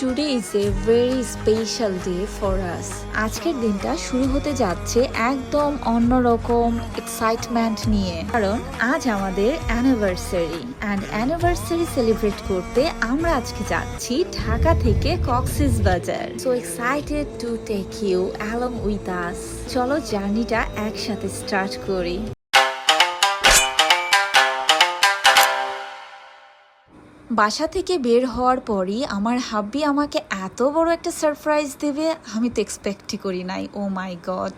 Today is a very special day for us. আজকের দিনটা শুরু হতে যাচ্ছে একদম অন্যরকম এক্সাইটমেন্ট নিয়ে, কারণ আজ আমাদের অ্যানিভার্সারি অ্যান্ড অ্যানিভার্সারি সেলিব্রেট করতে আমরা আজকে যাচ্ছি ঢাকা থেকে Cox's Bazar. So excited to take you along with us. চলো জার্নিটা একসাথে স্টার্ট করি। বাসা থেকে বের হওয়ার পরই আমার হাব্বি আমাকে এত বড় একটা সারপ্রাইজ দেবে আমি তো এক্সপেক্টই করি নাই। ও মাই গড,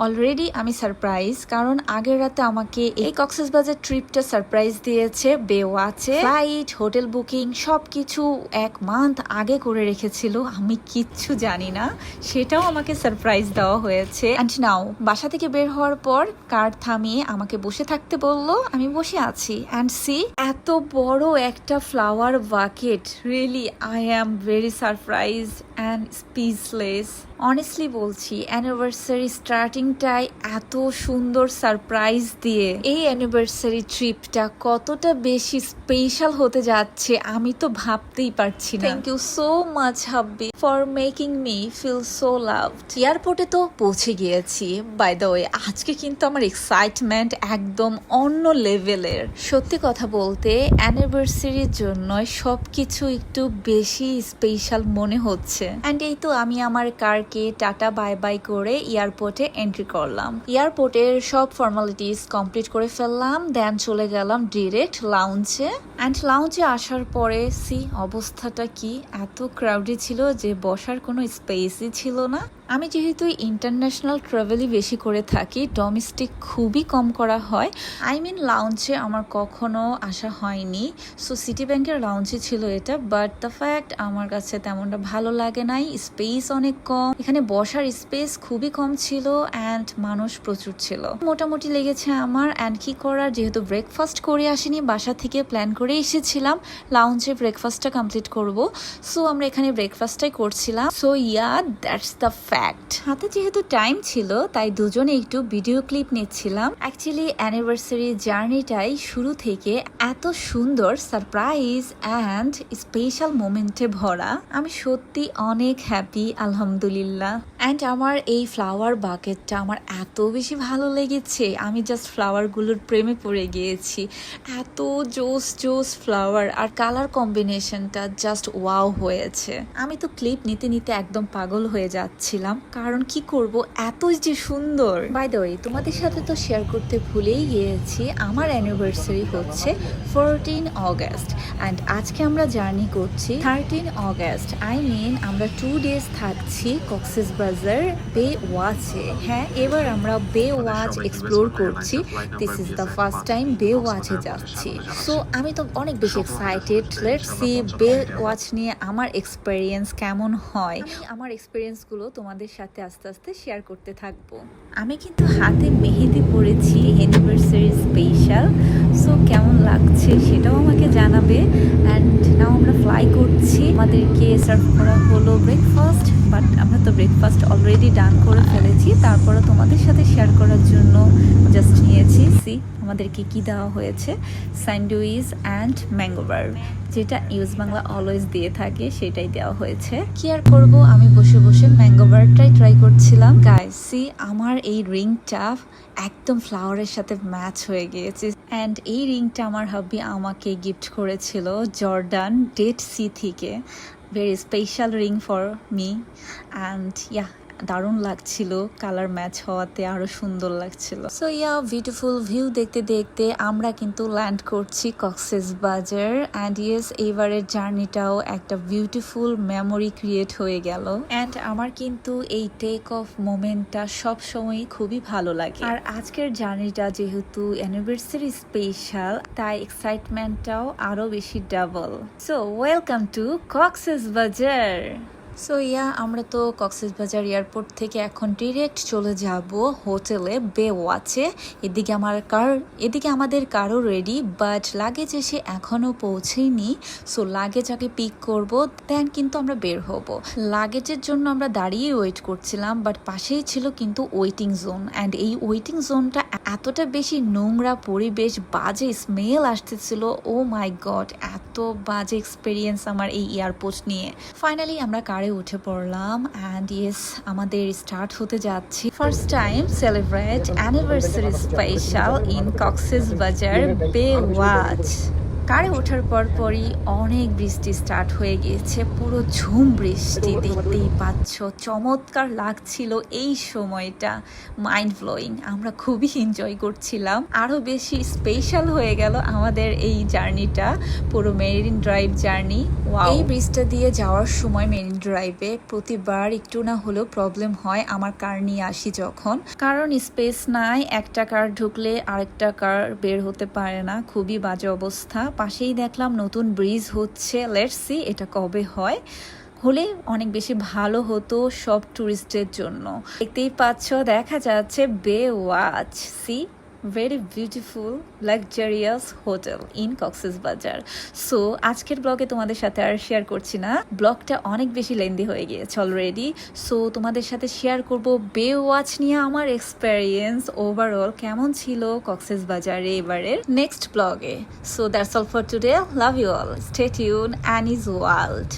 অলরেডি আমি সারপ্রাইজ, কারণ আগের রাতে আমাকে এই কক্সবাজার ট্রিপটা সারপ্রাইজ দিয়েছে বেওয়াচে। ফ্লাইট, হোটেল বুকিং সবকিছু 1 মান্থ আগে করে রেখেছিল, আমি কিচ্ছু জানি না, সেটাও আমাকে সারপ্রাইজ দেওয়া হয়েছে। অ্যান্ড নাও বাসা থেকে বের হওয়ার পর কার থামিয়ে আমাকে বসে থাকতে বললো, আমি বসে আছি। অ্যান্ড সি, এত বড় একটা flower bucket, really I am very surprise and speechless. Honestly বলছি, অ্যানিভার্সারি স্টার্টিংটাই এত সুন্দর সারপ্রাইজ দিয়ে এই অ্যানিভার্সারি ট্রিপটা কতটা বেশি স্পেশাল হতে যাচ্ছে আমি তো ভাবতেই পারছি না। Thank you so much hubby for making me feel so loved. এয়ারপোর্টে তো পৌঁছে গিয়েছি। বাই দ্য ওয়ে, আজকে কিন্তু আমার এক্সাইটমেন্ট একদম অন্য লেভেলের। সত্যি কথা বলতে অ্যানিভার্সারির জন্য সবকিছু একটু বেশি স্পেশাল মনে হচ্ছে। অ্যান্ড এই তো আমি আমার কারকে টাটা বাই বাই করে এয়ারপোর্টে এন্ট্রি করলাম। এয়ারপোর্টের সব ফর্মালিটিস কমপ্লিট করে ফেললাম, দেন চলে গেলাম ডিরেক্ট লাউঞ্জে। অ্যান্ড লাউঞ্জে আসার পরে সি অবস্থাটা কি, এত ক্রাউডি ছিল যে বসার কোনো স্পেসই ছিল না। আমি যেহেতু ইন্টারন্যাশনাল ট্রাভেলই বেশি করে থাকি, ডোমেস্টিক খুবই কম করা হয়। আই মিন লাউঞ্জে আমার কখনো আসা হয়নি। সো সিটি ব্যাংকের লাউঞ্জে ছিল এটা, বাট দ্য ফ্যাক্ট আমার কাছে তেমনটা ভালো লাগে নাই। স্পেস অনেক কম, এখানে বসার স্পেস খুবই কম ছিল অ্যান্ড মানুষ প্রচুর ছিল। মোটামুটি লেগেছে আমার। অ্যান্ড কি করার, যেহেতু ব্রেকফাস্ট করে আসিনি, বাসা থেকে প্ল্যান করে এসেছিলাম লাউঞ্জে ব্রেকফাস্টটা কমপ্লিট করব। সো আমরা এখানে ব্রেকফাস্টটাই করছিলাম। So yeah, that's the fact. হাতে যেহেতু টাইম ছিল তাই দুজনে একটু ভিডিও ক্লিপ নিচ্ছিলাম। অ্যাকচুয়ালি অ্যানিভার্সারি জার্নিটাই শুরু থেকে এত সুন্দর সারপ্রাইজ অ্যান্ড স্পেশাল মোমেন্টে ভরা। আমি সত্যি অনেক হ্যাপি, আলহামদুলিল্লাহ। অ্যান্ড আমার এই ফ্লাওয়ার বাকেটটা আমার এত বেশি ভালো লেগেছে, আমি জাস্ট ফ্লাওয়ারগুলোর প্রেমে পড়ে গিয়েছি। এত জোস জোস ফ্লাওয়ার আর কালার কম্বিনেশনটা জাস্ট ওয়াও হয়েছে। আমি তো ক্লিপ নিতে নিতে একদম পাগল হয়ে যাচ্ছিলাম, কারণ কি করব, এতই যে সুন্দর। বাই দ্য ওয়ে, তোমাদের সাথে তো শেয়ার করতে ভুলেই গিয়েছি, আমার অ্যানিভার্সারি হচ্ছে 14 অগস্ট অ্যান্ড আজকে আমরা জার্নি করছি 13 অগস্ট। আই মিন আমরা 2 ডেজ থাকছি কক্সবাজার বে ওয়াচে। হ্যাঁ, এবার আমরা বে ওয়াচ এক্সপ্লোর করছি। This is the first time বে ওয়াচে যাচ্ছি। সো আমি তো অনেক বেশি এক্সাইটেড। লেটস সি বে ওয়াচ নিয়ে আমার এক্সপিরিয়েন্স কেমন হয়। আমার এক্সপিরিয়েন্সগুলো তোমাদের সাথে আস্তে আস্তে শেয়ার করতে থাকবো। আমি কিন্তু হাতে মেহেদি পরেছি অ্যানিভার্সারি স্পেশাল। সো কেমন লাগছে সেটাও আমাকে জানাবে। অ্যান্ড নাও আমরা ফ্লাই করছি। আমাদেরকে সার্ভ করা হলো ব্রেকফাস্ট, বাট আমরা তো ব্রেকফাস্ট অলরেডি ডান করে ফেলেছি। তারপরে তোমাদের সাথে শেয়ার করার জন্য জাস্ট নিয়েছি। সি আমাদেরকে কি দেওয়া হয়েছে, স্যান্ডউইচ অ্যান্ড ম্যাঙ্গো বার, যেটা ইউজ বাংলা অলওয়েজ দিয়ে থাকে সেটাই দেওয়া হয়েছে। কি আর করবো, আমি বসে বসে ম্যাঙ্গো বারটাই ট্রাই করছিলাম। গাইস সি, আমার এই রিংটা একদম ফ্লাওয়ারের সাথে ম্যাচ হয়ে গিয়েছে। অ্যান্ড এই রিংটা আমার হাব্বি আমাকে গিফট করেছিল জর্ডান ডেড সি থেকে। Very special ring for me. And yeah, দারুণ লাগছিল, কালার ম্যাচ হওয়াতে আরো সুন্দর লাগছিল। সো ইয়া, বিউটিফুল ভিউ দেখতে দেখতে আমরা কিন্তু ল্যান্ড করছি কক্সবাজার। অ্যান্ড ইয়েস, এবারের জার্নিটাও একটা বিউটিফুল মেমোরি ক্রিয়েট হয়ে গেল। অ্যান্ড আমার কিন্তু এই টেক অফ মোমেন্টটা সব সময়ই খুবই ভালো লাগে। আর আজকের জার্নিটা যেহেতু অ্যানিভার্সারি স্পেশাল, তাই এক্সাইটমেন্টটাও আরো বেশি double. So welcome to Cox's Bazar. So yeah, আমরা তো কক্সবাজার এয়ারপোর্ট থেকে এখন ডিরেক্ট চলে যাব হোটেলে বে ওয়াচে। এদিকে আমাদের কারও রেডি, বাট লাগেজ এসে এখনও পৌঁছেইনি। সো লাগেজ আগে পিক করব, দেন কিন্তু আমরা বের হব। লাগেজের জন্য আমরা দাঁড়িয়ে ওয়েট করছিলাম, বাট পাশেই ছিল কিন্তু ওয়েটিং জোন। অ্যান্ড এই ওয়েটিং জোনটা এতটা বেশি নোংরা পরিবেশ, বাজে স্মেল আসতেছিল। ও মাই গড, এত বাজে এক্সপিরিয়েন্স আমার এই এয়ারপোর্ট নিয়ে। ফাইনালি আমরা কারে উঠে পড়লাম অ্যান্ড ইয়েস, আমাদের স্টার্ট হতে যাচ্ছে first time celebrate anniversary special in Cox's বাজার বে ওয়াচ। কারে ওঠার পরই অনেক বৃষ্টি স্টার্ট হয়ে গিয়েছে, পুরো ঝুম বৃষ্টি, দেখতেই পাচ্ছ। চমৎকার লাগছিল এই সময়টা, মাইন্ড ব্লোয়িং। আমরা খুবই এনজয় করছিলাম। আরও বেশি স্পেশাল হয়ে গেল আমাদের এই জার্নিটা, পুরো মেরিন ড্রাইভ জার্নি। এই ব্রিজটা দিয়ে যাওয়ার সময় মেরিন ড্রাইভে প্রতিবার একটু না হলেও প্রবলেম হয় আমার কার নিয়ে আসি যখন, কারণ স্পেস নাই। একটা কার ঢুকলে আরেকটা কার বের হতে পারে না, খুবই বাজে অবস্থা। পাশেই দেখলাম নতুন ব্রিজ হচ্ছে, লেটস সি এটা কবে হয়। হলে অনেক বেশি ভালো হতো সব ট্যুরিস্টদের জন্য। দেখতেই পাচ্ছ দেখা যাচ্ছে Bay Watch, see very beautiful luxurious hotel in Cox's Bazar. So আজকের ব্লগে তোমাদের সাথে আর শেয়ার করছি না, ব্লগটা অনেক বেশি লেন্দি হয়ে গিয়েছে অলরেডি। সো তোমাদের সাথে শেয়ার করব বে ওয়াচ নিয়ে আমার এক্সপেরিয়েন্স ওভারঅল কেমন ছিল কক্সেস বাজারে এবারের নেক্সট ব্লগে। So that's all for today, love you all, stay tune, Annie's world.